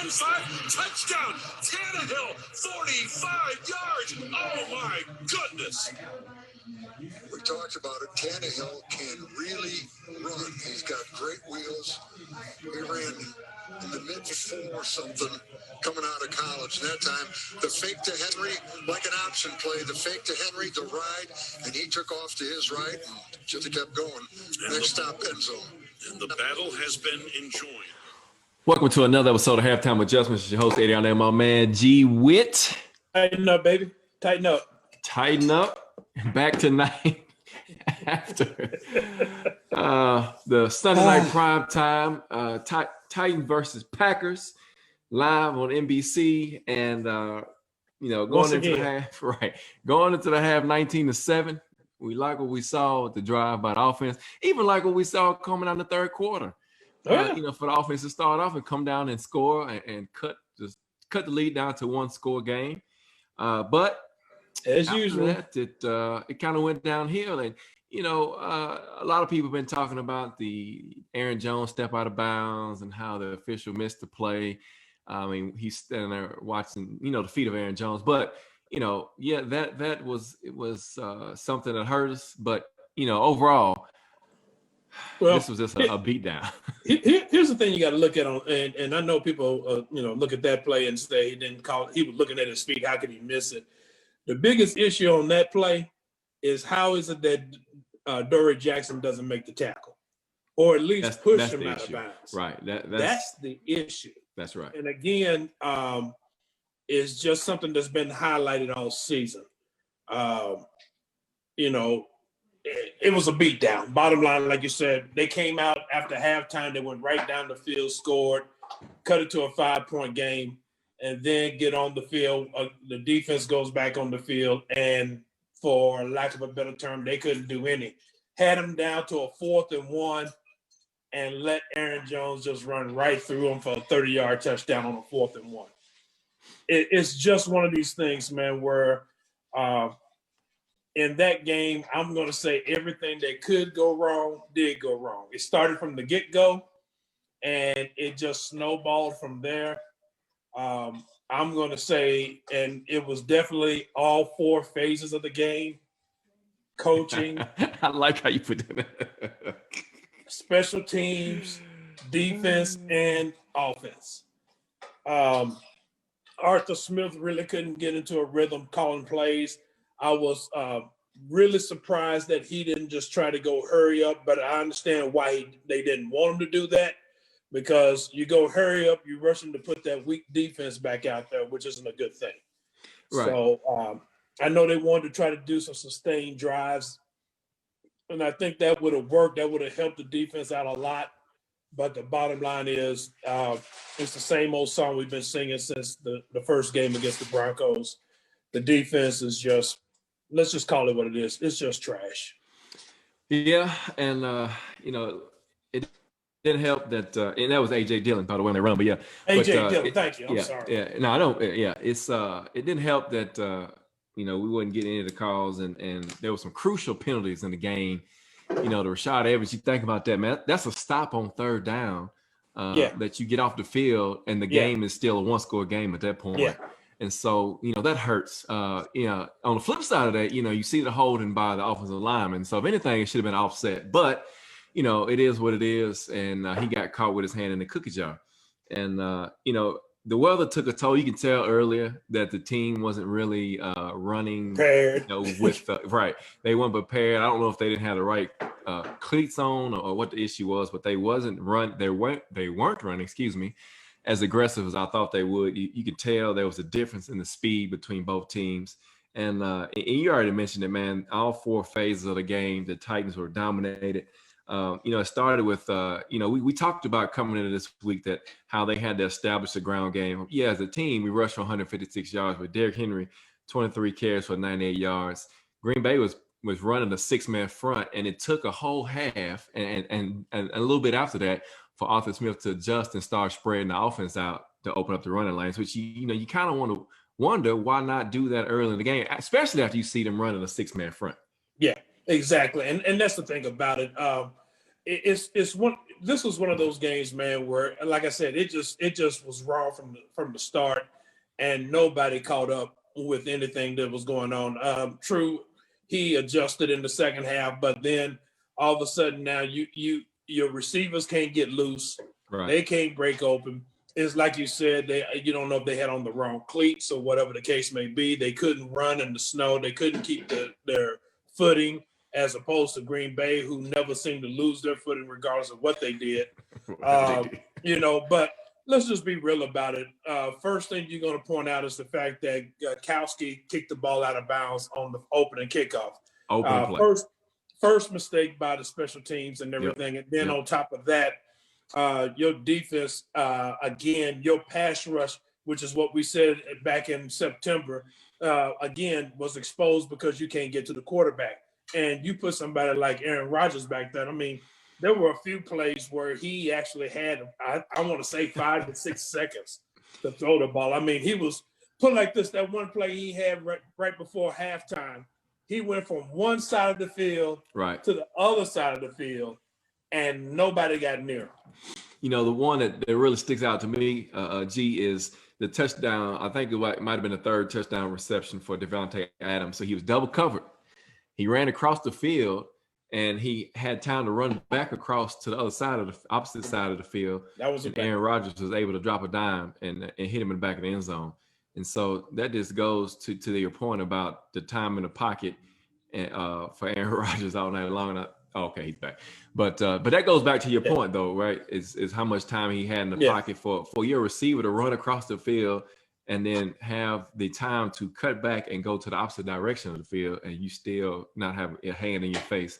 45, touchdown. Tannehill, 45 yards. Oh, my goodness. We talked about it. Tannehill can really run. He's got great wheels. He ran in the mid-4 something coming out of college. And that time, the fake to Henry, like an option play, the fake to Henry, the ride, and he took off to his right and just kept going. Next stop, end zone. And the battle has been enjoyed. Welcome to another episode of Halftime Adjustments. It's your host, Eddie, and my man, G. Witt. Tighten up, baby. Tighten up. Tighten up. Back tonight after the Sunday night prime time, Titans versus Packers live on NBC, and going into the half, going into the half 19-7. We like what we saw with the drive by the offense, even like what we saw coming out in the third quarter. For the offense to start off and come down and score and cut the lead down to one score game, but as usual, it kind of went downhill. And, a lot of people have been talking about the Aaron Jones step out of bounds and how the official missed the play. I mean, he's standing there watching, the feet of Aaron Jones. But, that was something that hurt us. But, overall, this was just a beatdown. Here's the thing you got to look at and I know people, look at that play and say he was looking at his feet. How could he miss it? The biggest issue on that play is how is it that Dory Jackson doesn't make the tackle, or at least push him out of bounds? Right. That's the issue. That's right. And again, it's just something that's been highlighted all season. It was a beatdown. Bottom line, like you said, they came out after halftime. They went right down the field, scored, cut it to a 5-point game. And then get on the field. The defense goes back on the field, and for lack of a better term, they couldn't do any. Had them down to a 4th and 1, and let Aaron Jones just run right through them for a 30-yard touchdown on a 4th and 1. It's just one of these things, man, where in that game, I'm going to say everything that could go wrong did go wrong. It started from the get-go, and it just snowballed from there. I'm going to say, and it was definitely all 4 phases of the game: coaching. I like how you put that. Special teams, defense, and offense. Arthur Smith really couldn't get into a rhythm calling plays. I was really surprised that he didn't just try to go hurry up, but I understand why they didn't want him to do that. Because you go hurry up, you rush them to put that weak defense back out there, which isn't a good thing. Right. So I know they wanted to try to do some sustained drives, and I think that would have worked. That would have helped the defense out a lot. But the bottom line is it's the same old song we've been singing since the first game against the Broncos. The defense is just, let's just call it what it is. It's just trash. Yeah, and, it didn't help that, and that was A.J. Dillon, by the way, on the run. But yeah, A.J. Dillon, thank you. I'm sorry. Yeah, no, I don't. Yeah, it's it didn't help that we wasn't getting any of the calls, and there were some crucial penalties in the game. The Rashad Evans. You think about that, man. That's a stop on 3rd down. That you get off the field, and the game is still a 1-score game at that point. Yeah. And so that hurts. On the flip side of that, you see the holding by the offensive lineman. So if anything, it should have been offset, but. It is what it is, and he got caught with his hand in the cookie jar. And, the weather took a toll. You can tell earlier that the team wasn't really running prepared. Right. They weren't prepared. I don't know if they didn't have the right cleats on or what the issue was, but they weren't running, as aggressive as I thought they would. You could tell there was a difference in the speed between both teams. And you already mentioned it, man. All 4 phases of the game, the Titans were dominated. It started with, we talked about coming into this week that how they had to establish the ground game. Yeah, as a team, we rushed for 156 yards with Derrick Henry, 23 carries for 98 yards. Green Bay was running a 6-man front, and it took a whole half and a little bit after that for Arthur Smith to adjust and start spreading the offense out to open up the running lanes, which, you kind of want to wonder why not do that early in the game, especially after you see them running a 6-man front. Yeah. Exactly, and that's the thing about it. It's one this was one of those games, man, where, like I said, it just was raw from the start, and nobody caught up with anything that was going on. True, he adjusted in the second half, but then all of a sudden now your receivers can't get loose. Right. They can't break open. It's like you said, you don't know if they had on the wrong cleats or whatever the case may be. They couldn't run in the snow. They couldn't keep their footing, as opposed to Green Bay, who never seemed to lose their footing regardless of what they did. But let's just be real about it. First thing you're going to point out is the fact that Kowski kicked the ball out of bounds on the opening kickoff. Play. First mistake by the special teams and everything. Yep. And then on top of that, your defense, again, your pass rush, which is what we said back in September, again, was exposed because you can't get to the quarterback. And you put somebody like Aaron Rodgers back there. I mean, there were a few plays where he actually had, I want to say 5 to 6 seconds to throw the ball. I mean, he was put like this. That one play he had right before halftime, he went from one side of the field to the other side of the field, and nobody got near him. You know, the one that really sticks out to me, G, is the touchdown. I think it might have been the third touchdown reception for Devontae Adams. So he was double covered. He ran across the field, and he had time to run back across to the other side of the opposite side of the field. That was Aaron Rodgers was able to drop a dime and hit him in the back of the end zone. And so that just goes to your point about the time in the pocket and for Aaron Rodgers all night long. Okay, he's back. But that goes back to your point, though, right? Is how much time he had in the pocket for your receiver to run across the field and then have the time to cut back and go to the opposite direction of the field, and you still not have a hand in your face.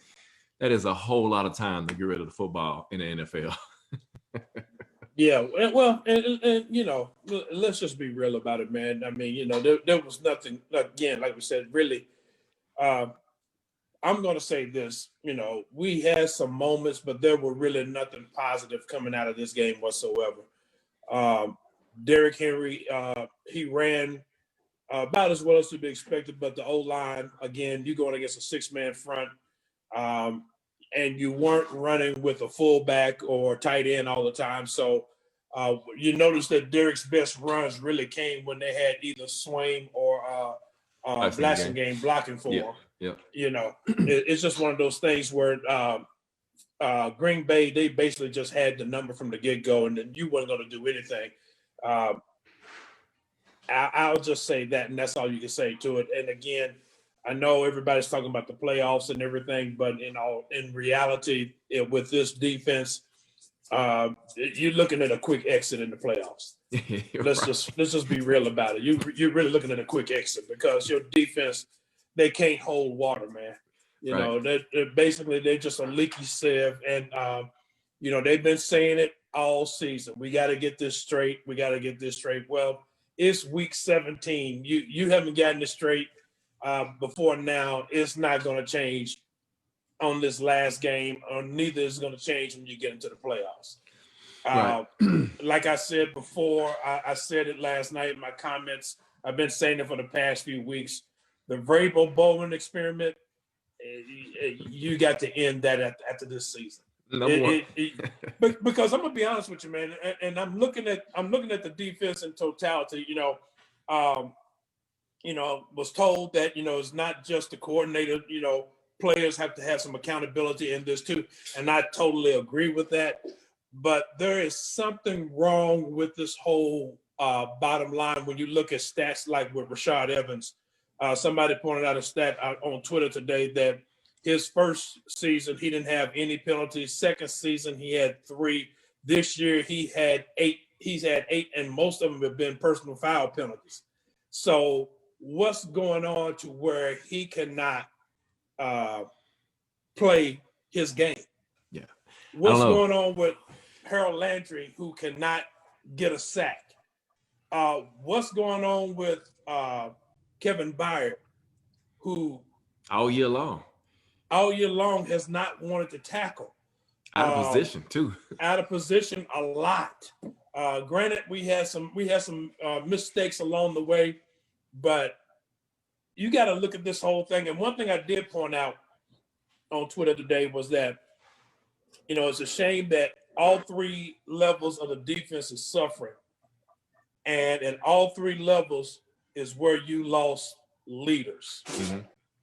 That is a whole lot of time to get rid of the football in the NFL. Yeah, well, and you know, let's just be real about it, man. I mean, you know, there was nothing, again, like we said, really, I'm going to say this, you know, we had some moments, but there were really nothing positive coming out of this game whatsoever. Derrick Henry, he ran about as well as to be expected, but the O-line, again, you're going against a 6-man front, and you weren't running with a fullback or tight end all the time. So you notice that Derrick's best runs really came when they had either Swain or Blasingame blocking for him. Yeah. You know, it's just one of those things where Green Bay, they basically just had the number from the get-go, and then you weren't going to do anything. I'll just say that, and that's all you can say to it. And again, I know everybody's talking about the playoffs and everything, but in reality, with this defense, you're looking at a quick exit in the playoffs. Let's just be real about it. You're really looking at a quick exit because your defense, they can't hold water, man. You know, they're just a leaky sieve, and you know, they've been saying it all season. We got to get this straight. Well, it's week 17. You haven't gotten it straight before now. It's not going to change on this last game, or neither is going to change when you get into the playoffs. Like I said before, I said it last night in my comments. I've been saying it for the past few weeks. The Vrabel Bowman experiment, you got to end that after this season. Because I'm gonna be honest with you, man, and I'm looking at the defense in totality. You know, was told that, you know, it's not just the coordinator. You know, players have to have some accountability in this too, and I totally agree with that. But there is something wrong with this whole bottom line when you look at stats like with Rashad Evans. Somebody pointed out a stat on Twitter today that his first season, he didn't have any penalties. Second season, he had 3. This year, he had 8. He's had 8, and most of them have been personal foul penalties. So what's going on to where he cannot play his game? Yeah. What's going on with Harold Landry, who cannot get a sack? What's going on with Kevin Byard, who all year long has not wanted to tackle. Out of position too. Out of position a lot. Granted, we had some mistakes along the way, but you got to look at this whole thing. And one thing I did point out on Twitter today was that, you know, it's a shame that all three levels of the defense is suffering. And at all three levels is where you lost leaders. Mm-hmm.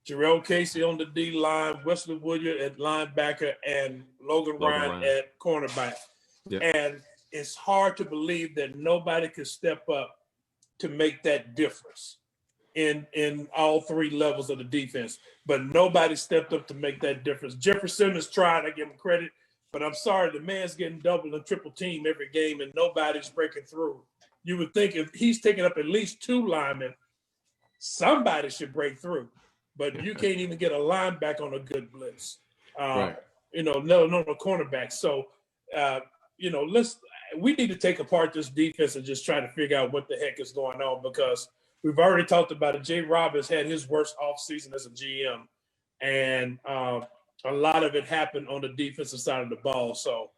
Jarrell Casey on the D line, Wesley Woodyard at linebacker, and Logan Ryan at cornerback. Yep. And it's hard to believe that nobody could step up to make that difference in all three levels of the defense. But nobody stepped up to make that difference. Jefferson has tried, I give him credit, but I'm sorry, the man's getting double and triple team every game and nobody's breaking through. You would think if he's taking up at least two linemen, somebody should break through. But you can't even get a linebacker on a good blitz. Right. No cornerback. So, we need to take apart this defense and just try to figure out what the heck is going on, because we've already talked about it. Jay Roberts had his worst offseason as a GM, and a lot of it happened on the defensive side of the ball. So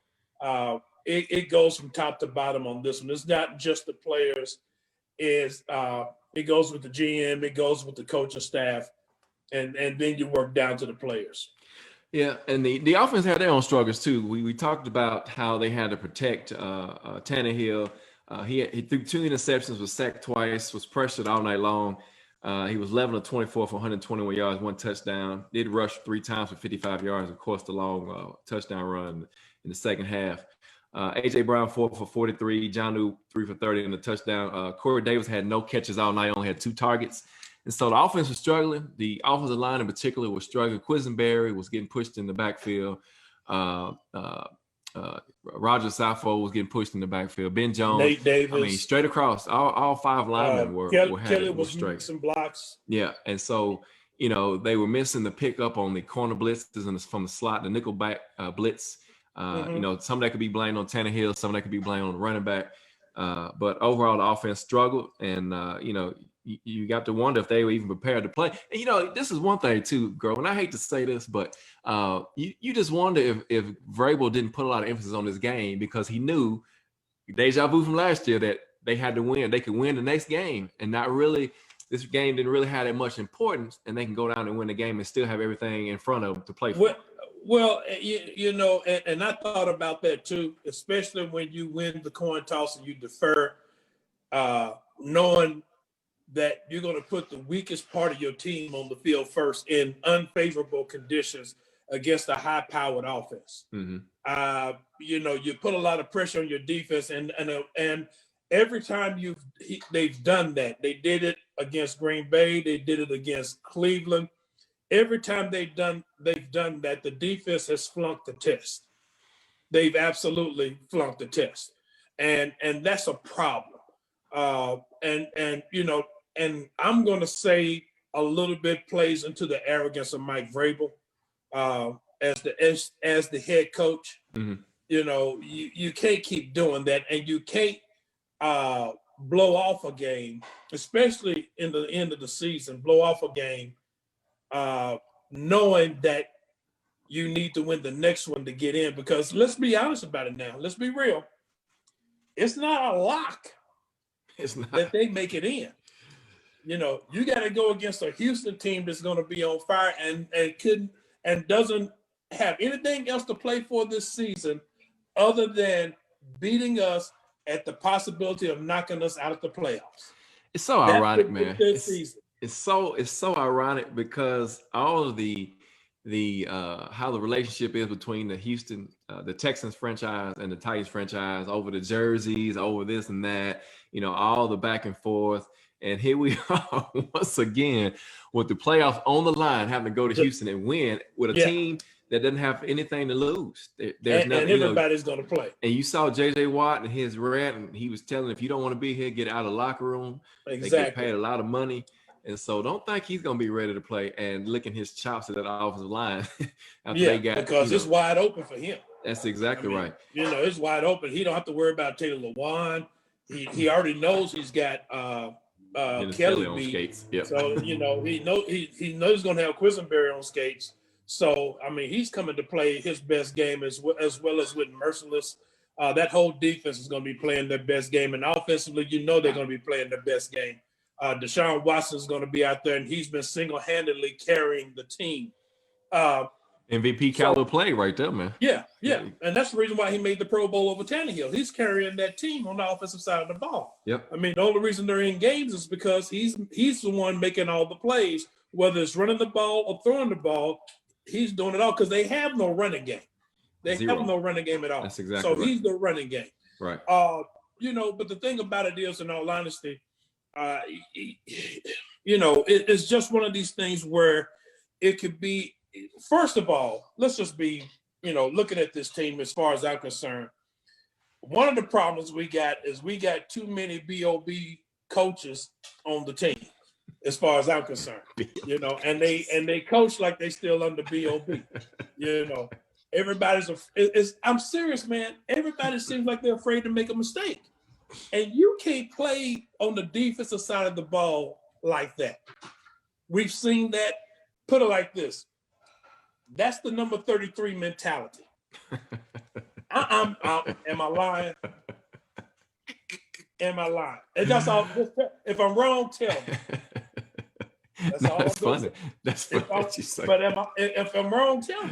it goes from top to bottom on this one. It's not just the players. It goes with the GM. It goes with the coaching staff. And then you work down to the players. Yeah, and the offense had their own struggles too. We talked about how they had to protect Tannehill. He threw 2 interceptions, was sacked twice, was pressured all night long. He was 11 of 24 for 121 yards, 1 touchdown. Did rush 3 times for 55 yards, of course, the long touchdown run in the second half. A.J. Brown 4 for 43, Jonnu 3 for 30 in the touchdown. Corey Davis had no catches all night, only had 2 targets. And so the offense was struggling. The offensive line in particular was struggling. Quisenberry was getting pushed in the backfield. Roger Saffold was getting pushed in the backfield. Ben Jones. Nate Davis. I mean, straight across, all 5 linemen were Kelly was straight. Some blocks. Yeah, and so, they were missing the pickup on the corner blitzes from the slot, the nickel back blitz. Some of that could be blamed on Tannehill. Some of that could be blamed on the running back. But overall, the offense struggled, and you got to wonder if they were even prepared to play. And this is one thing too, girl. And I hate to say this, but you just wonder if Vrabel didn't put a lot of emphasis on this game, because he knew, deja vu from last year, that they had to win. They could win the next game, and not really. This game didn't really have that much importance, and they can go down and win the game and still have everything in front of them to play for. Well, and I thought about that too, especially when you win the coin toss and you defer, knowing that you're going to put the weakest part of your team on the field first in unfavorable conditions against a high-powered offense. Mm-hmm. You put a lot of pressure on your defense, and every time they've done that. They did it against Green Bay. They did it against Cleveland. Every time they've done that, the defense has flunked the test. They've absolutely flunked the test, and that's a problem. And I'm going to say a little bit plays into the arrogance of Mike Vrabel as the head coach. Mm-hmm. You can't keep doing that, and you can't blow off a game, especially in the end of the season. Blow off a game, knowing that you need to win the next one to get in. Because let's be honest about it now. Let's be real. It's not a lock. It's not that they make it in. You got to go against a Houston team that's going to be on fire and doesn't have anything else to play for this season other than beating us at the possibility of knocking us out of the playoffs. It's so ironic, man. It's so ironic, because all of the how the relationship is between the Texans franchise and the Titans franchise over the jerseys, over this and that, all the back and forth. And here we are once again with the playoffs on the line, having to go to Houston and win with a team that doesn't have anything to lose. There's nothing, and everybody's going to play. And you saw J.J. Watt and his rant, and he was telling, if you don't want to be here, get out of the locker room. Exactly. They get paid a lot of money. And so don't think he's going to be ready to play and licking his chops at that offensive line. Because it's wide open for him. That's exactly right. It's wide open. He don't have to worry about Taylor Lewan. He already knows he's got Kelly on skates. Yep. So he knows he's going to have Quisenberry on skates. So he's coming to play his best game as well as with Merciless. That whole defense is going to be playing their best game, and offensively, they're going to be playing their best game. Deshaun Watson is going to be out there, and he's been single-handedly carrying the team. MVP caliber play right there, man. Yeah. And that's the reason why he made the Pro Bowl over Tannehill. He's carrying that team on the offensive side of the ball. Yep. I mean, the only reason they're in games is because he's the one making all the plays, whether it's running the ball or throwing the ball. He's doing it all because they have no running game. They have no running game at all. That's exactly so right. He's the running game. Right. But the thing about it is, in all honesty, it's just one of these things where it could be. First of all, let's just be, looking at this team as far as I'm concerned. One of the problems we got is we got too many BOB coaches on the team, as far as I'm concerned. And they coach like they still under BOB. Everybody's I'm serious, man. Everybody seems like they're afraid to make a mistake, and you can't play on the defensive side of the ball like that. We've seen that. Put it like this. That's the number 33 mentality. Am I lying? Am I lying? And that's all. If I'm wrong, tell me. That's funny. That's funny. But if I'm wrong, tell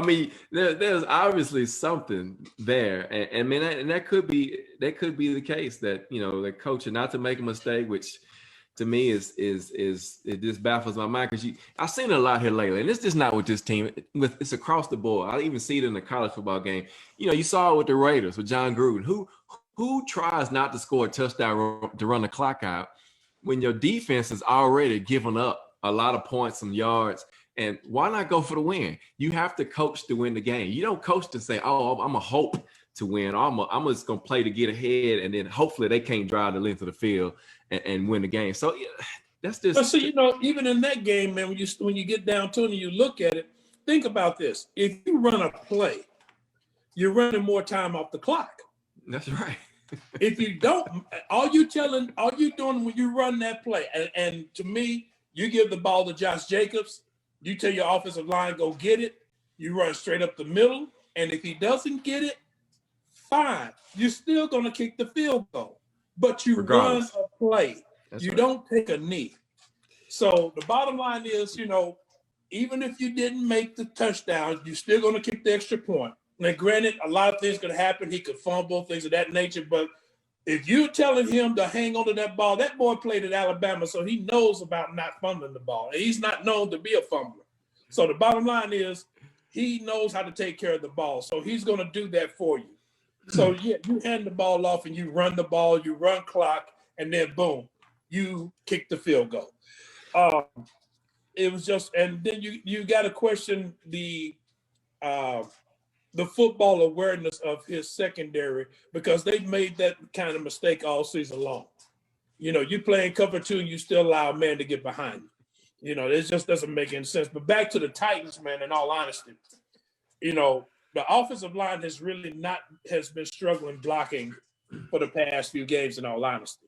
me. There's obviously something there, and that could be the case that the coach, not to make a mistake, which to me is it just baffles my mind because I've seen it a lot here lately, and it's just not with this team. It's across the board. I even see it in the college football game. You saw it with the Raiders with John Gruden, who tries not to score a touchdown to run the clock out when your defense is already giving up a lot of points and yards. And why not go for the win? You have to coach to win the game. You don't coach to say, "Oh, I'm a hope to win." Or I'm just gonna play to get ahead, and then hopefully they can't drive the length of the field and win the game. So that's just. But see, even in that game, man, when you get down to it and you look at it, think about this: if you run a play, you're running more time off the clock. That's right. If you don't, all you doing when you run that play, and to me, you give the ball to Josh Jacobs, you tell your offensive line, go get it, you run straight up the middle, and if he doesn't get it, fine. You're still going to kick the field goal, but you run a play. That's right. Don't take a knee. So the bottom line is, even if you didn't make the touchdown, you're still going to kick the extra point. Now, granted, a lot of things could happen. He could fumble, things of that nature. But if you're telling him to hang on to that ball, that boy played at Alabama, so he knows about not fumbling the ball. And he's not known to be a fumbler. So the bottom line is he knows how to take care of the ball. So he's going to do that for you. So, yeah, you hand the ball off and you run the ball, you run clock, and then, boom, you kick the field goal. It was just – and then you got to question the football awareness of his secondary because they've made that kind of mistake all season long. You play in cover two and you still allow a man to get behind you. It just doesn't make any sense. But back to the Titans, man, in all honesty, the offensive line has been struggling blocking for the past few games, in all honesty.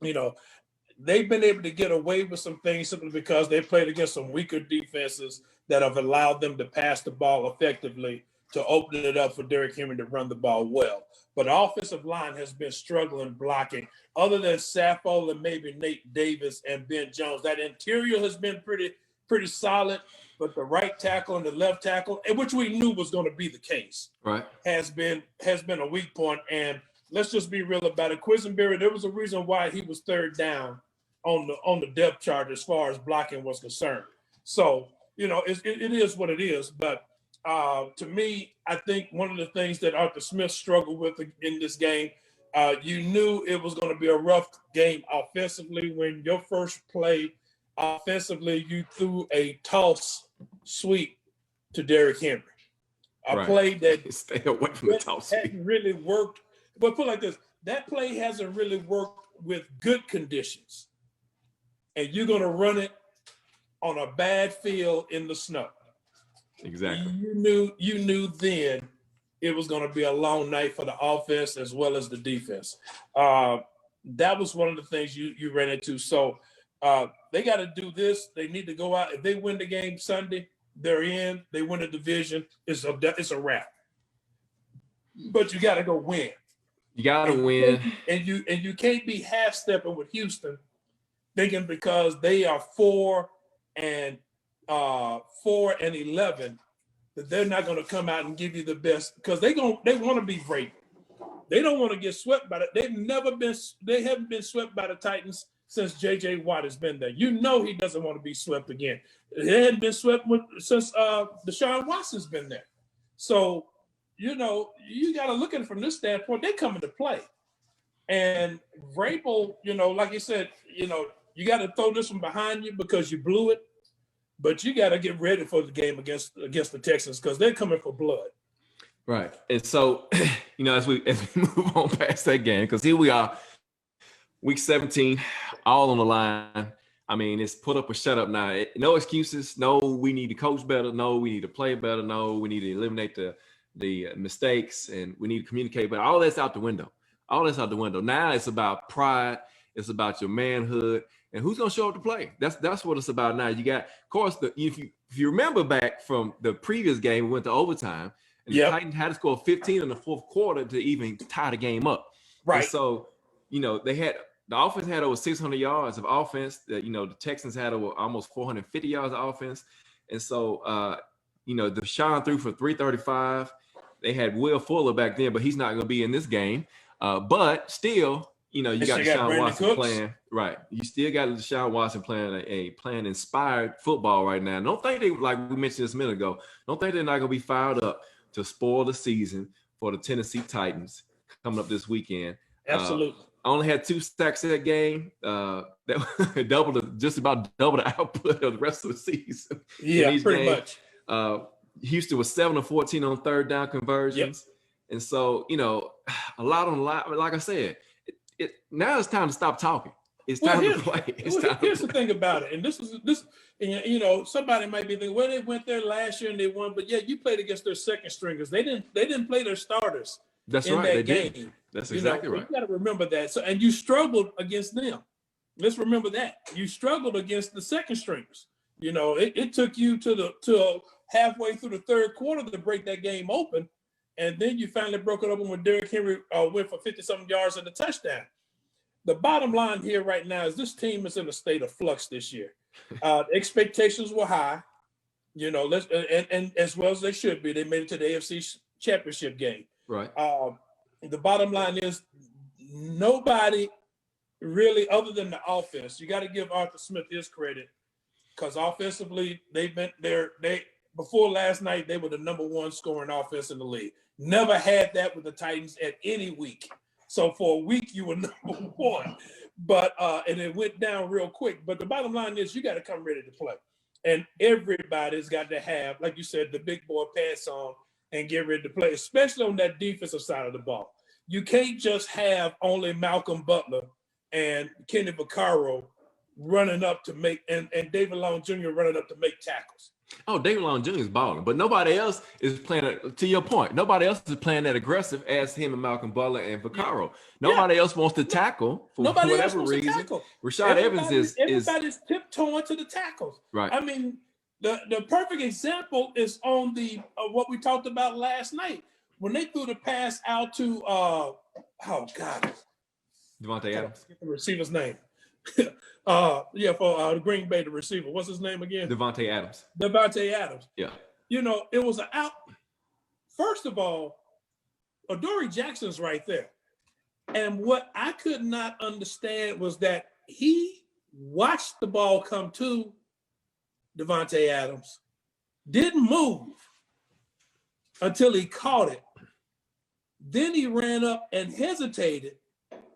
They've been able to get away with some things simply because they played against some weaker defenses that have allowed them to pass the ball effectively to open it up for Derrick Henry to run the ball well. But the offensive line has been struggling blocking. Other than Saffold and maybe Nate Davis and Ben Jones, that interior has been pretty solid, but the right tackle and the left tackle, which we knew was going to be the case, right, has been a weak point. And let's just be real about it. Quisenberry, there was a reason why he was third down on the depth chart as far as blocking was concerned. So, it is what it is, but to me, I think one of the things that Arthur Smith struggled with in this game, you knew it was going to be a rough game offensively when your first play offensively, you threw a toss sweep to Derrick Henry. A play that stay away from the toss sweep. Hadn't really worked. But put it like this, that play hasn't really worked with good conditions. And you're going to run it on a bad field in the snow. Exactly. You knew then it was going to be a long night for the offense as well as the defense. That was one of the things you ran into. So they got to do this. They need to go out. If they win the game Sunday, they're in. They win the division. It's a wrap. But you got to go win. You got to win. And you can't be half stepping with Houston, thinking because they are 4 and 4-11, that they're not going to come out and give you the best because they want to be great. They don't want to get swept by it. They haven't been swept by the Titans since J.J. Watt has been there. You know he doesn't want to be swept again. They hadn't been swept since Deshaun Watson's been there. So, you know, you got to look at it from this standpoint. They come into play. And Vrabel, you know, like you said, you know, you got to throw this one behind you because you blew it. But you got to get ready for the game against the Texans because they're coming for blood. Right. And so, you know, as we move on past that game, because here we are, week 17, all on the line. I mean, it's put up or shut up now. No excuses. No, we need to coach better. No, we need to play better. No, we need to eliminate the mistakes, and we need to communicate. But all that's out the window. All that's out the window. Now it's about pride. It's about your manhood. And who's going to show up to play? That's what it's about now. You got, of course, if you remember back from the previous game, we went to overtime, and the Titans had to score 15 in the fourth quarter to even tie the game up. Right. And so, you know, the offense had over 600 yards of offense. You know, the Texans had over almost 450 yards of offense. And so, you know, Deshaun threw for 335. They had Will Fuller back then, but he's not going to be in this game. But still, you know, you got Deshaun Watson playing. Right. You still got Deshaun Watson playing inspired football right now. Don't think they, like we mentioned this a minute ago, don't think they're not going to be fired up to spoil the season for the Tennessee Titans coming up this weekend. Absolutely. Only had 2 sacks that game. That just about double the output of the rest of the season. Yeah, pretty much. Houston was 7 of 14 on third down conversions. Yep. And so, you know, a lot on the line. Like I said, now it's time to stop talking. It's time to play. Here's the thing about it, and this, and you know, somebody might be thinking, well, they went there last year and they won, but yeah, you played against their second stringers. They didn't play their starters. That's in right. That they game. did. That's exactly right. You got to remember that. So, and you struggled against them. Let's remember that you struggled against the second stringers. You know, it took you to halfway through the third quarter to break that game open, and then you finally broke it open when Derrick Henry went for 50-something yards and a touchdown. The bottom line here right now is this team is in a state of flux this year. Expectations were high, you know, and as well as they should be. They made it to the AFC Championship game. Right. The bottom line is nobody really, other than the offense, you got to give Arthur Smith his credit because offensively before last night, they were the number 1 scoring offense in the league. Never had that with the Titans at any week. So for a week, you were number 1, but and it went down real quick. But the bottom line is you got to come ready to play. And everybody's got to have, like you said, the big boy pants on and get ready to play, especially on that defensive side of the ball. You can't just have only Malcolm Butler and Kenny Vaccaro running up to make, and David Long Jr. running up to make tackles. Oh, David Long Jr. is balling, but nobody else is playing. To your point, nobody else is playing that aggressive as him and Malcolm Butler and Vaccaro. Nobody else wants to tackle for whatever reason. Rashad Evans is everybody's tiptoeing to the tackles. Right. I mean, the perfect example is on what we talked about last night when they threw the pass out to Devontae Adams. Get the receiver's name. For Green Bay, the receiver. What's his name again? Devontae Adams. Yeah. You know, it was an out. First of all, Adoree Jackson's right there. And what I could not understand was that he watched the ball come to Devontae Adams, didn't move until he caught it. Then he ran up and hesitated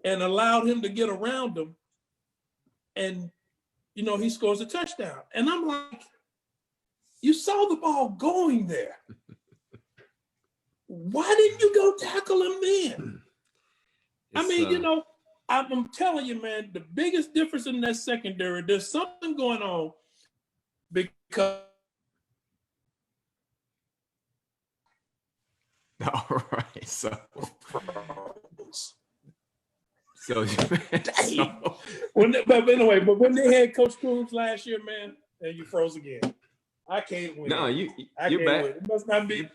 and allowed him to get around him. And, you know, he scores a touchdown. And I'm like, you saw the ball going there. Why didn't you go tackle him then? You know, I'm telling you, man, the biggest difference in that secondary, there's something going on because. All right. So when they had Coach Coombs last year, man, and you froze again. I can't win. No, you're back. Win. It must not be.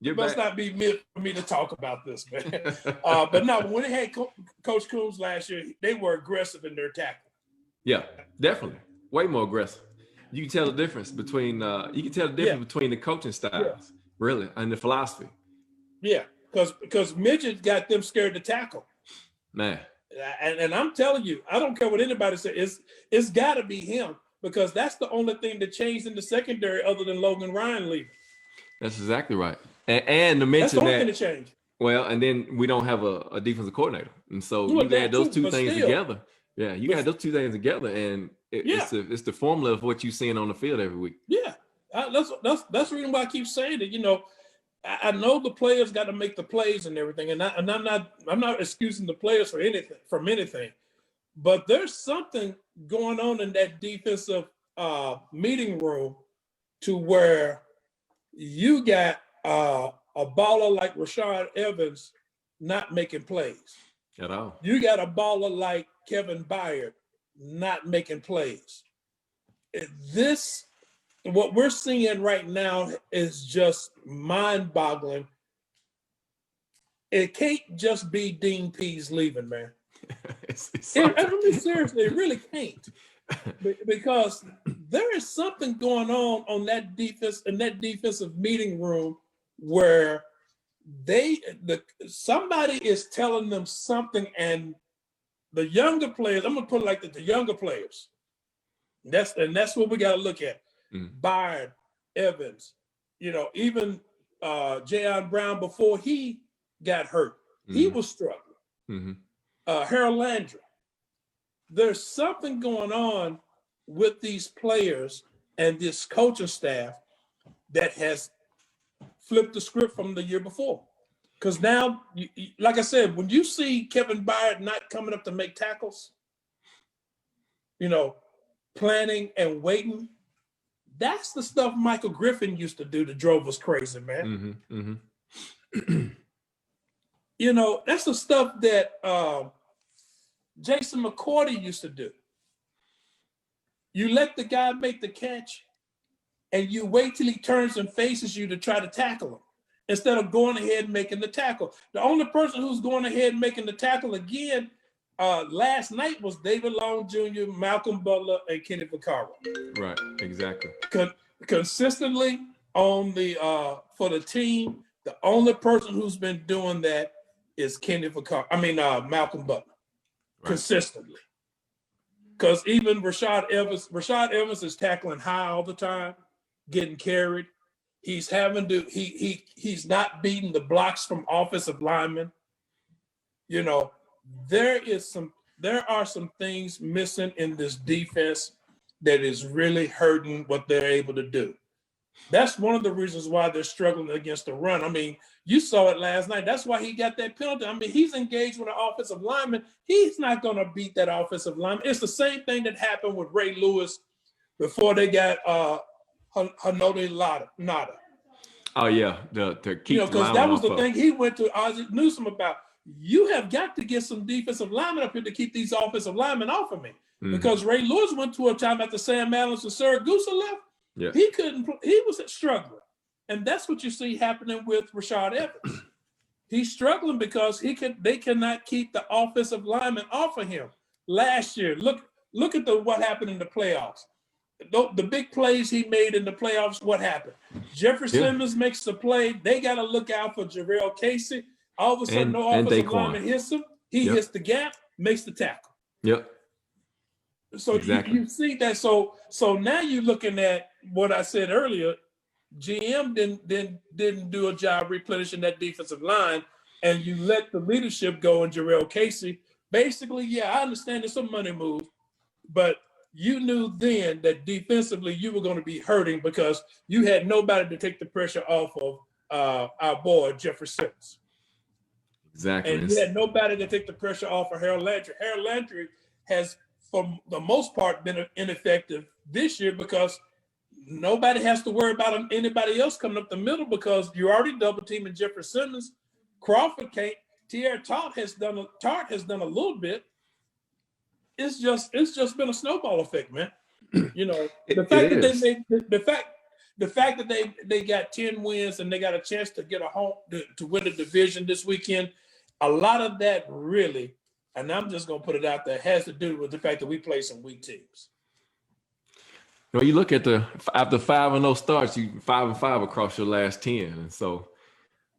Not be meant for me to talk about this, man. But no, when they had Coach Coombs last year, they were aggressive in their tackle. Yeah, definitely, way more aggressive. You can tell the difference between between the coaching styles, really, and the philosophy. Yeah, because Midget got them scared to tackle. Man. And I'm telling you, I don't care what anybody says. It's got to be him, because that's the only thing that changed in the secondary other than Logan Ryan leaving. That's exactly right. And to mention that's the only thing that changed. Well, and then we don't have a defensive coordinator, and so you add those two things together. Yeah, you got those two things together, and it's the formula of what you're seeing on the field every week. Yeah, that's the reason why I keep saying it. You know, I know the players got to make the plays and everything, and I'm not excusing the players from anything, but there's something going on in that defensive meeting room to where you got a baller like Rashad Evans not making plays at all. You got a baller like Kevin Byard not making plays. What we're seeing right now is just mind-boggling. It can't just be Dean Pease leaving, man. Seriously, it really can't. Because there is something going on that defense, in that defensive meeting room, where somebody is telling them something, and the younger players, I'm gonna put it like the younger players. That's what we got to look at. Byard, Evans, even Jayon Brown before he got hurt, he was struggling. Harold Landry. There's something going on with these players and this coaching staff that has flipped the script from the year before. Because now, like I said, when you see Kevin Byard not coming up to make tackles, planning and waiting, that's the stuff Michael Griffin used to do that drove us crazy, man. That's the stuff that Jason McCourty used to do. You let the guy make the catch, and you wait till he turns and faces you to try to tackle him, instead of going ahead and making the tackle. The only person who's going ahead and making the tackle again last night was David Long Jr., Malcolm Butler, and Kenny Vaccaro. Right, exactly. Consistently on for the team, the only person who's been doing that is Malcolm Butler. Right. Consistently. Because even Rashad Evans is tackling high all the time, getting carried. He's he's not beating the blocks from offensive linemen. There are some things missing in this defense that is really hurting what they're able to do. That's one of the reasons why they're struggling against the run. I mean, you saw it last night. That's why he got that penalty. I mean, he's engaged with an offensive lineman. He's not going to beat that offensive lineman. It's the same thing that happened with Ray Lewis before they got Hanodi Nada. Oh, yeah. To keep because that was the thing he went to Ozzie Newsome about. You have got to get some defensive linemen up here to keep these offensive linemen off of me. Because Ray Lewis went to a time after Sam Adams and Saragusa left. Yeah. He was struggling. And that's what you see happening with Rashad Evans. He's struggling because they cannot keep the offensive linemen off of him. Last year, look at what happened in the playoffs. The big plays he made in the playoffs, what happened? Jeffrey Simmons makes the play. They got to look out for Jarrell Casey. All of a sudden, no offensive lineman hits him. He hits the gap, makes the tackle. Yep. So exactly. you see that. So now you're looking at what I said earlier. GM didn't do a job replenishing that defensive line, and you let the leadership go and Jarrell Casey. Basically, yeah, I understand it's a money move, but you knew then that defensively you were going to be hurting because you had nobody to take the pressure off of our boy Jeffrey Simmons. Exactly. And you had nobody to take the pressure off of Harold Landry. Harold Landry has, for the most part, been ineffective this year because nobody has to worry about anybody else coming up the middle because you're already double teaming Jeffrey Simmons. Crawford can't. Tierre Tart has done a little bit. It's just been a snowball effect, man. The fact that they got 10 wins and they got a chance to get a home to win the division this weekend, a lot of that really, and I'm just gonna put it out there, has to do with the fact that we play some weak teams. No, you look at after 5-0 starts, you 5-5 across your last 10, and so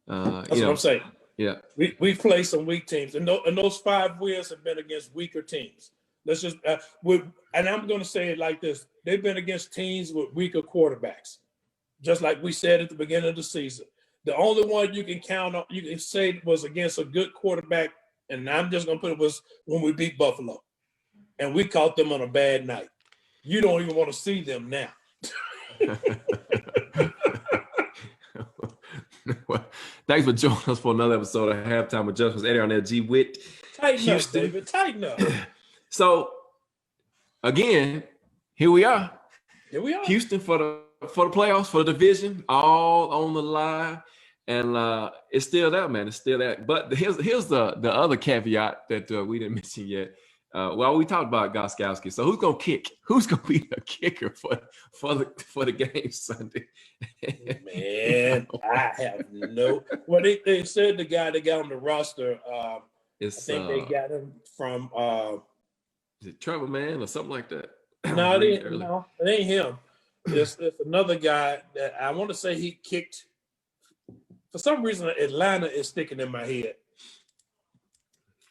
That's what I'm saying. Yeah, We play some weak teams, and those 5 wins have been against weaker teams. Let's just and I'm going to say it like this: they've been against teams with weaker quarterbacks, just like we said at the beginning of the season. The only one you can count on, you can say was against a good quarterback, and I'm just going to put it was when we beat Buffalo, and we caught them on a bad night. You don't even want to see them now. Well, thanks for joining us for another episode of Halftime Adjustments. Eddie on there, G Witt. Tighten up, David. Tighten up. So, again, here we are. Here we are. Houston for the playoffs, for the division, all on the line. And it's still there, man. It's still there. But here's the other caveat that we didn't mention yet. Well, we talked about Gostkowski. So who's gonna kick? Who's gonna be the kicker for the game Sunday? Man, I have no. Well, they said the guy they got on the roster. I think they got him from. Is it Trevor Man or something like that? No, it ain't him. It's another guy that I want to say he kicked. For some reason, Atlanta is sticking in my head.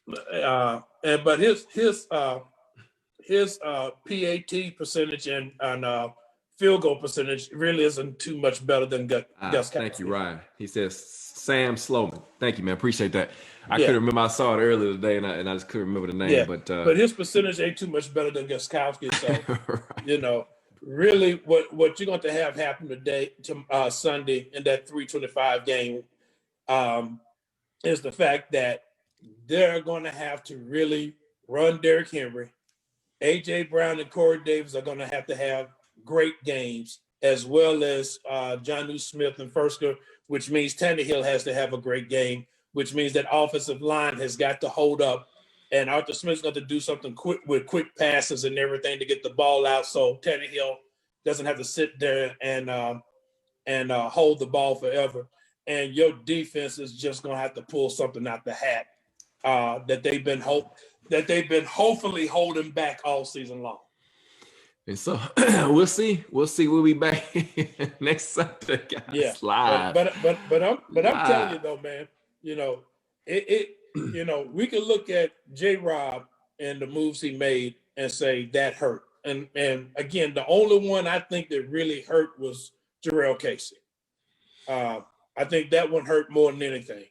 But his PAT percentage and field goal percentage really isn't too much better than Gus. Thank you, Ryan. He says Sam Sloman. Thank you, man. Appreciate that. I couldn't remember. I saw it earlier today, and I just couldn't remember the name. Yeah, but his percentage ain't too much better than Gostkowski. So right. Really, what you're going to have happen today, Sunday, in that 325 game, is the fact that they're going to have to really run Derrick Henry. A.J. Brown and Corey Davis are going to have great games, as well as Jonnu Smith and Fursker, which means Tannehill has to have a great game, which means that offensive line has got to hold up. And Arthur Smith's got to do something quick with quick passes and everything to get the ball out, so Tannehill doesn't have to sit there and hold the ball forever. And your defense is just going to have to pull something out the hat that they've been hopefully holding back all season long. And so we'll see. We'll be back next Sunday, guys. Yeah, live. But I'm telling you though, man. We can look at J-Rob and the moves he made and say that hurt. And again, the only one I think that really hurt was Jarrell Casey. I think that one hurt more than anything.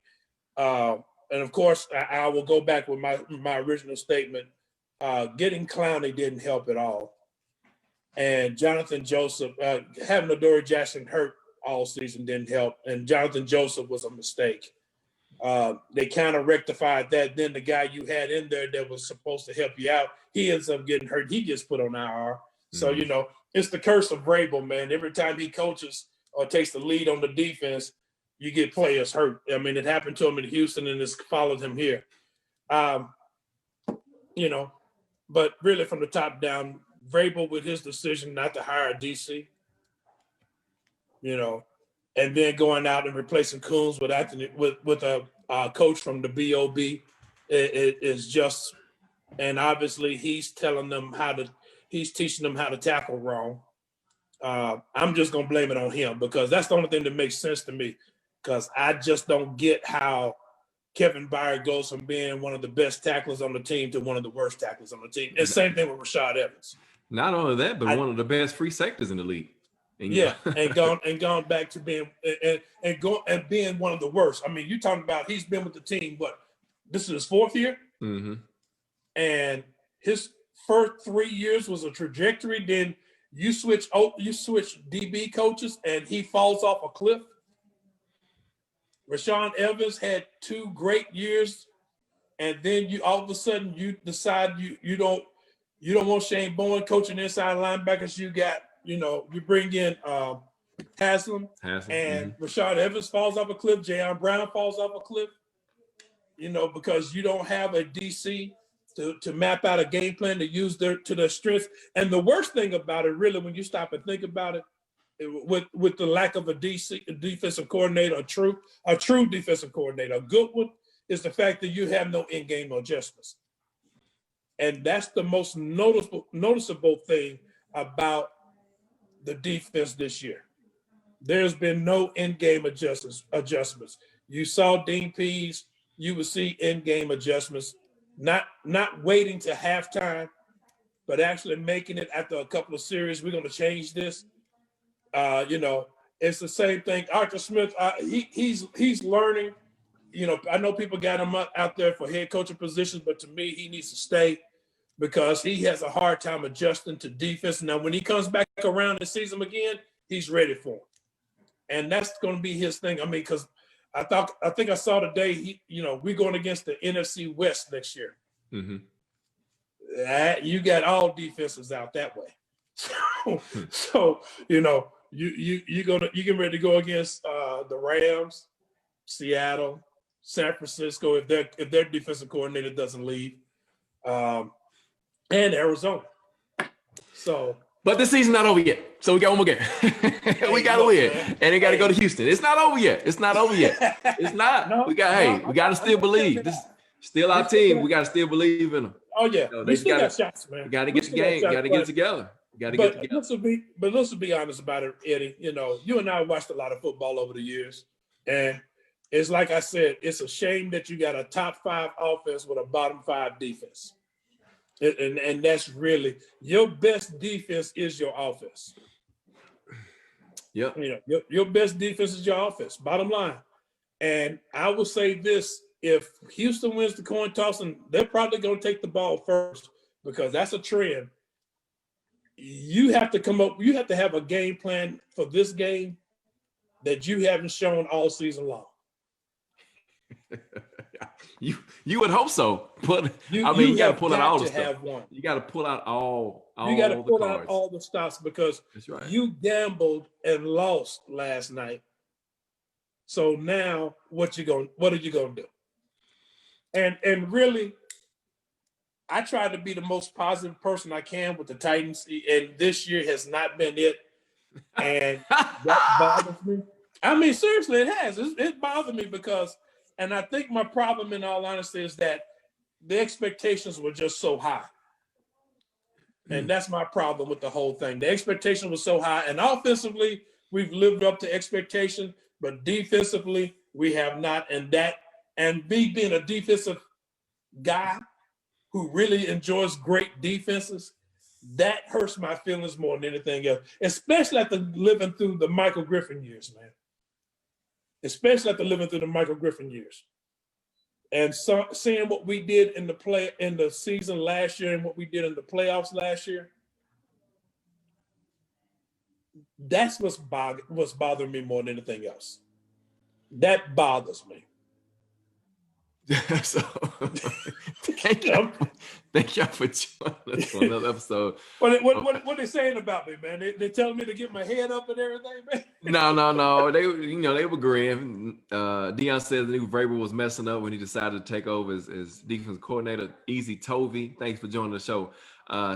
And of course, I will go back with my original statement. Getting Clowney didn't help at all. And Jonathan Joseph, having Adoree Jackson hurt all season didn't help. And Jonathan Joseph was a mistake. They kind of rectified that. Then the guy you had in there that was supposed to help you out, he ends up getting hurt. He gets put on IR. So, it's the curse of Vrabel, man. Every time he coaches or takes the lead on the defense, you get players hurt. I mean, it happened to him in Houston and it's followed him here. But really from the top down, Vrabel with his decision not to hire a DC, and then going out and replacing Coons with a coach from the BOB is just, and obviously he's teaching them how to tackle wrong. I'm just gonna blame it on him because that's the only thing that makes sense to me. Because I just don't get how Kevin Byard goes from being one of the best tacklers on the team to one of the worst tacklers on the team. And same thing with Rashad Evans. Not only that, but one of the best free safeties in the league. And gone back to being and being one of the worst. I mean, you talking about he's been with the team. This is his 4th year, and his first 3 years was a trajectory. Then you switch DB coaches, and he falls off a cliff. Rashaan Evans had 2 great years, and then you all of a sudden you decide you don't want Shane Bowen coaching inside linebackers. You got you bring in Haslam and Rashaan Evans falls off a cliff. Jayon Brown falls off a cliff. Because you don't have a DC to map out a game plan to use to their strengths. And the worst thing about it, really, when you stop and think about it, with the lack of a defensive coordinator, a true defensive coordinator, a good one, is the fact that you have no in-game adjustments. And that's the most noticeable thing about the defense this year. There's been no in-game adjustments. You saw Dean Pease, you would see in-game adjustments, not waiting to halftime, but actually making it after a couple of series. We're going to change this. It's the same thing. Arthur Smith, he's learning. I know people got him out there for head coaching positions, but to me, he needs to stay because he has a hard time adjusting to defense. Now, when he comes back around and sees him again, he's ready for him. And that's going to be his thing. I mean, because I think I saw today, we're going against the NFC West next year. Mm-hmm. You got all defenses out that way. So you get ready to go against the Rams, Seattle, San Francisco if their defensive coordinator doesn't leave, and Arizona. So. But the season's not over yet. So we got one more game. We got to win. And they got to go to Houston. It's not over yet. It's not. We got to still believe. This is still our team. We got to still believe in them. Oh, yeah. We still got shots, man. We got to get the game. Got to get together. Let's be honest about it, Eddie. You and I watched a lot of football over the years. And it's like I said, it's a shame that you got a top 5 offense with a bottom 5 defense. And that's really your best defense is your offense. Yep. Your best defense is your offense, bottom line. And I will say this, if Houston wins the coin toss, and they're probably going to take the ball first because that's a trend, you have to have a game plan for this game that you haven't shown all season long. You would hope so, but you got to pull out all the stuff. You got to pull out all. You got to pull out all the stops because right. You gambled and lost last night. So now, what are you gonna do? And really, I try to be the most positive person I can with the Titans, and this year has not been it. And that bothers me. I mean, seriously, it has. It bothered me because. And I think my problem, in all honesty, is that the expectations were just so high. And that's my problem with the whole thing. The expectation was so high. And offensively, we've lived up to expectation. But defensively, we have not. And me being a defensive guy who really enjoys great defenses, that hurts my feelings more than anything else. Especially after living through the Michael Griffin years, man. Especially after living through the Michael Griffin years. And seeing what we did in the season last year and what we did in the playoffs last year, that's what's bothering me more than anything else. That bothers me. So thank y'all for joining us for another episode. What they saying about me, man? They telling me to get my head up and everything, man. No. They were agreeing. Deion said that Vrabel was messing up when he decided to take over as defensive coordinator. Easy Tovey, thanks for joining the show.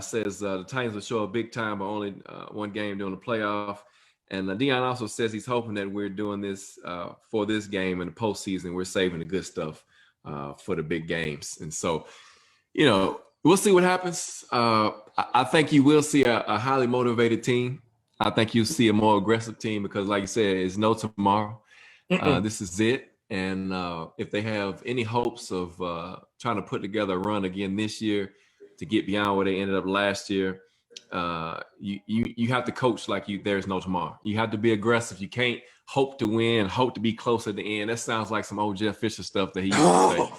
Says the Titans will show up big time, but only one game during the playoff. And Deion also says he's hoping that we're doing this for this game in the postseason. We're saving the good stuff for the big games. And so, we'll see what happens. I think you will see a highly motivated team. I think you'll see a more aggressive team because, like you said, it's no tomorrow. This is it. And if they have any hopes of trying to put together a run again this year to get beyond where they ended up last year, you have to coach like there's no tomorrow. You have to be aggressive. You can't hope to win, hope to be close at the end. That sounds like some old Jeff Fisher stuff that he used to say.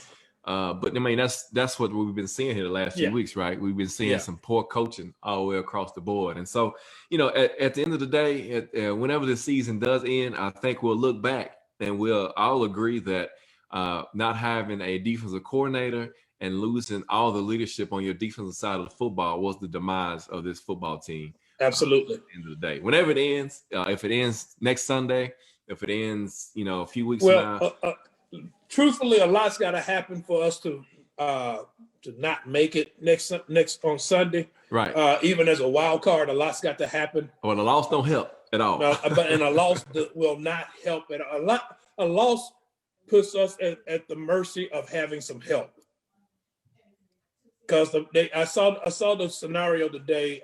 But I mean, that's what we've been seeing here the last few weeks, right? We've been seeing some poor coaching all the way across the board. And so, at the end of the day, whenever the season does end, I think we'll look back and we'll all agree that not having a defensive coordinator and losing all the leadership on your defensive side of the football was the demise of this football team. Absolutely. At the end of the day, whenever it ends, if it ends next Sunday, if it ends, a few weeks from now. Truthfully, a lot's got to happen for us to not make it next on Sunday. Right. Even as a wild card, a lot's got to happen. Well, the loss don't help at all. And a loss will not help at all. A loss puts us at the mercy of having some help. Because I saw the scenario today.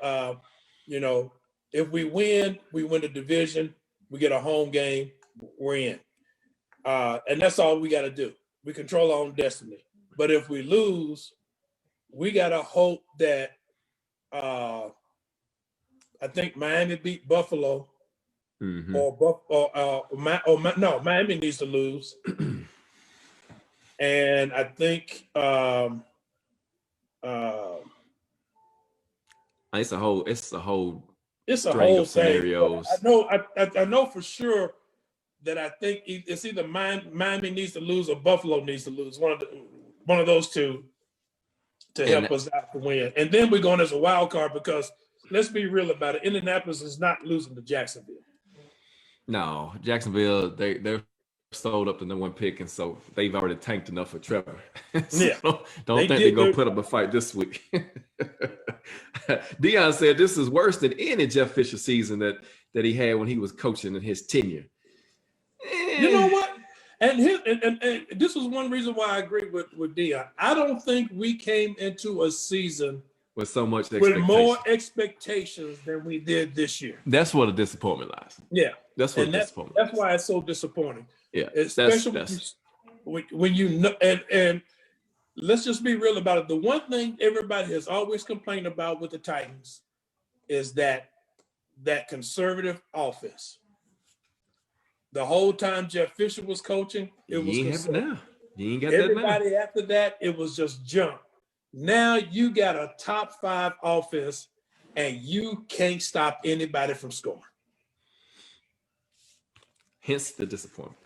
If we win the division. We get a home game. We're in, and that's all we got to do. We control our own destiny. But if we lose, we got to hope that I think Miami beat Buffalo, Miami needs to lose, and I think it's a whole it's a string whole of scenarios. I know for sure that I think it's either Miami needs to lose or Buffalo needs to lose. One of those two to help us out to win. And then we're going as a wild card because let's be real about it. Indianapolis is not losing to Jacksonville. No, Jacksonville, they're sold up to number 1 pick, and so they've already tanked enough for Trevor. So Yeah. don't think they're going to put up a fight this week. Deion said this is worse than any Jeff Fisher season that he had when he was coaching in his tenure. You know what? And this was one reason why I agree with Deion. I don't think we came into a season with so much with more expectations than we did this year. That's where the disappointment lies. Yeah. That's what disappointment. That's why it's so disappointing. Yeah. Especially when you know, and let's just be real about it. The one thing everybody has always complained about with the Titans is that conservative offense. The whole time Jeff Fisher was coaching, it was conservative. You ain't got everybody that now. after that, it was just junk. Now you got a top 5 offense, and you can't stop anybody from scoring. Hence the disappointment.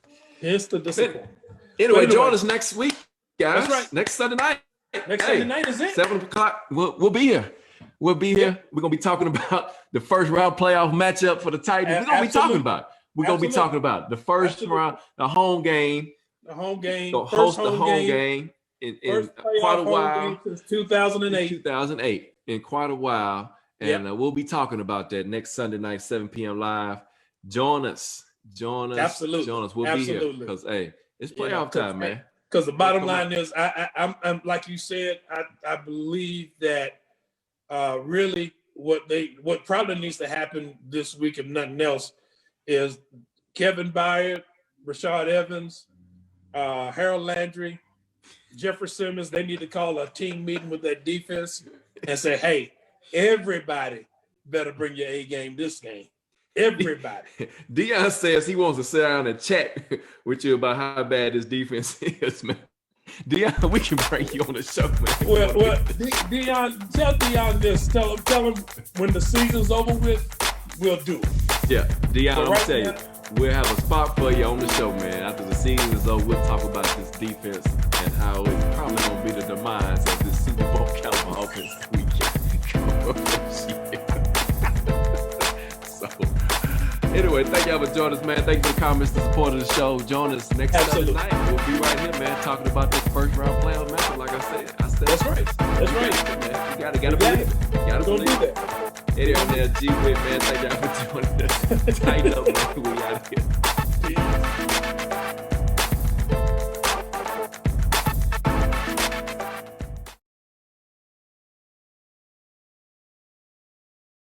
Anyway, join us next week, guys. That's right. Next Sunday night. Sunday night is it? 7 o'clock. We'll be here. We'll be here. We're gonna be talking about the first round playoff matchup for the Titans. We're gonna be talking about it. We're gonna be talking about the first round, the home game. The home game. Gonna host the home game in quite a while. Since 2008. 2008 in quite a while, and we'll be talking about that next Sunday night, 7 p.m. live. Join us. Absolutely. Join us. We'll be here because it's playoff time, man. Because the bottom line is, I'm like you said, I believe that really what probably needs to happen this week, if nothing else, is Kevin Byard, Rashad Evans, Harold Landry, Jeffrey Simmons. They need to call a team meeting with their defense and say, "Hey, everybody better bring your A game this game." Everybody. Deion says he wants to sit down and chat with you about how bad this defense is, man. Deion, we can bring you on the show, man. Well, Deion, tell Deion this. Tell him when the season's over with, we'll do it. Yeah, Deion, So I'm right telling you, we'll have a spot for you on the show, man. After the season is over, we'll talk about this defense and how it's probably going to be the demise of this Super Bowl caliber offense weekend. Anyway, thank y'all for joining us, man. Thank you for the comments, the support of the show. Join us next Sunday night. We'll be right here, man, talking about this first round playoff matchup. Like I said, That's right. That's right. Man. You gotta believe it. Gotta believe it. Anyway, man, G-Wit, man, thank y'all for joining us. Tighten up, man. We out here.